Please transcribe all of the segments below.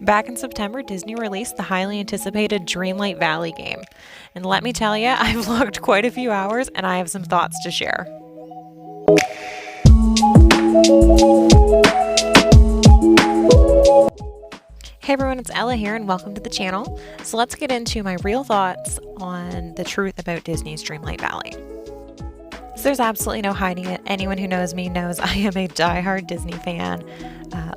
Back in September, Disney released the highly anticipated Dreamlight Valley game. And let me tell you, I've logged quite a few hours and I have some thoughts to share. Hey everyone, it's Ella here and welcome to the channel. So let's get into my real thoughts on the truth about Disney's Dreamlight Valley. So there's absolutely no hiding it. Anyone who knows me knows I am a diehard Disney fan.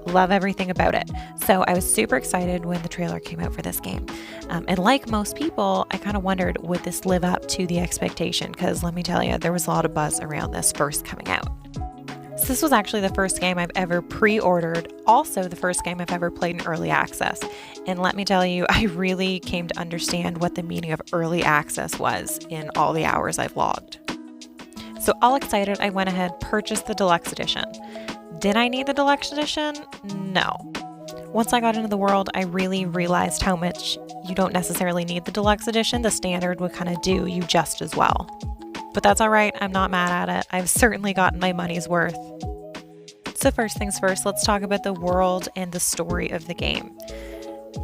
Love everything about it. So I was super excited when the trailer came out for this game. And like most people, I kind of wondered, would this live up to the expectation? Because let me tell you, there was a lot of buzz around this first coming out. So this was actually the first game I've ever pre-ordered, also the first game I've ever played in early access. And let me tell you, I really came to understand what the meaning of early access was in all the hours I've logged. So all excited, I went ahead, purchased the deluxe edition. Did I need the deluxe edition? No. Once I got into the world, I really realized how much you don't necessarily need the deluxe edition. The standard would kind of do you just as well. But that's all right, I'm not mad at it. I've certainly gotten my money's worth. So first things first, let's talk about the world and the story of the game.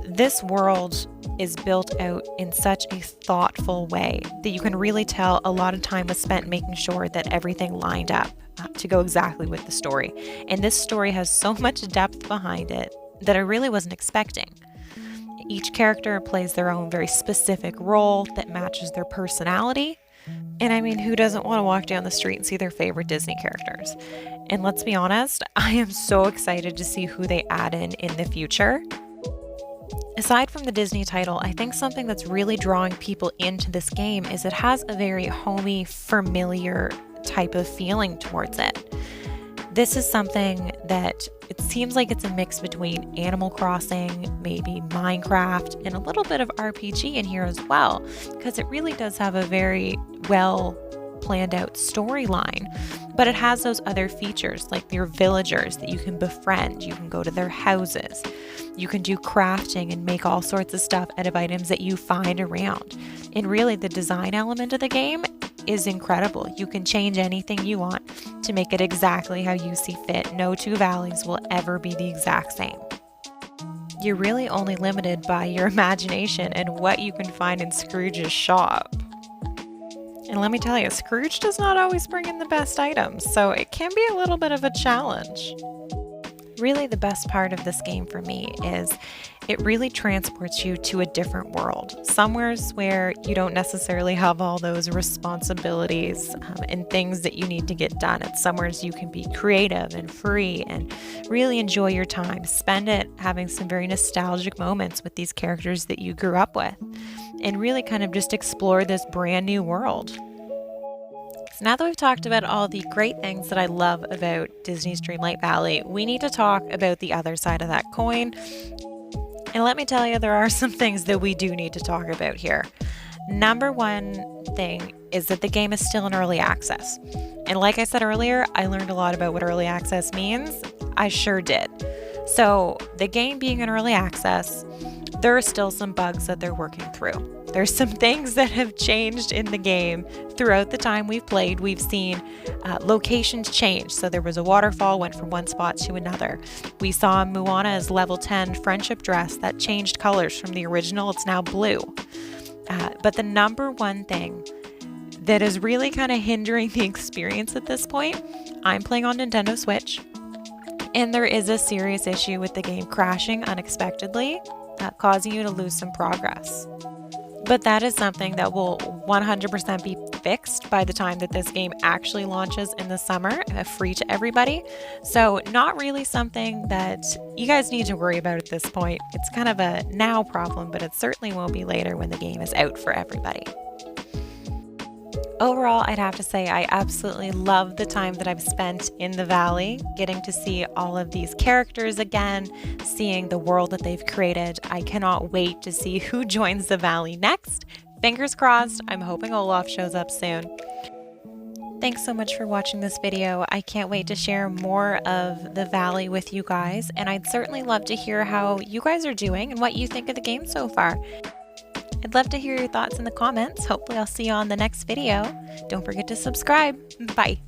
This world is built out in such a thoughtful way that you can really tell a lot of time was spent making sure that everything lined up to go exactly with the story. And this story has so much depth behind it that I really wasn't expecting. Each character plays their own very specific role that matches their personality. And I mean, who doesn't want to walk down the street and see their favorite Disney characters? And let's be honest, I am so excited to see who they add in the future. Aside from the Disney title, I think something that's really drawing people into this game is it has a very homey, familiar type of feeling towards it. This is something that it seems like it's a mix between Animal Crossing, maybe Minecraft, and a little bit of RPG in here as well, because it really does have a very well planned out storyline. But it has those other features like your villagers that you can befriend, you can go to their houses, you can do crafting and make all sorts of stuff out of items that you find around. And really the design element of the game is incredible. You can change anything you want to make it exactly how you see fit. No two valleys will ever be the exact same. You're really only limited by your imagination and what you can find in Scrooge's shop. And let me tell you, Scrooge does not always bring in the best items, so it can be a little bit of a challenge. Really, the best part of this game for me is it really transports you to a different world, somewheres where you don't necessarily have all those responsibilities and things that you need to get done. It's somewheres you can be creative and free and really enjoy your time. Spend it having some very nostalgic moments with these characters that you grew up with and really kind of just explore this brand new world. So now that we've talked about all the great things that I love about Disney's Dreamlight Valley, we need to talk about the other side of that coin. And let me tell you, there are some things that we do need to talk about here. Number one thing is that the game is still in early access. And like I said earlier, I learned a lot about what early access means. I sure did. So the game being in early access, there are still some bugs that they're working through. There's some things that have changed in the game throughout the time we've played. We've seen locations change. So there was a waterfall, went from one spot to another. We saw Moana's level 10 friendship dress that changed colors from the original. It's now blue. But the number one thing that is really kind of hindering the experience at this point, I'm playing on Nintendo Switch, and there is a serious issue with the game crashing unexpectedly, causing you to lose some progress. But that is something that will 100% be fixed by the time that this game actually launches in the summer, free to everybody. So not really something that you guys need to worry about at this point. It's kind of a now problem, but it certainly won't be later when the game is out for everybody. Overall, I'd have to say I absolutely love the time that I've spent in the valley, getting to see all of these characters again, seeing the world that they've created. I cannot wait to see who joins the valley next. Fingers crossed, I'm hoping Olaf shows up soon. Thanks so much for watching this video. I can't wait to share more of the valley with you guys, and I'd certainly love to hear how you guys are doing and what you think of the game so far. I'd love to hear your thoughts in the comments. Hopefully I'll see you on the next video. Don't forget to subscribe. Bye.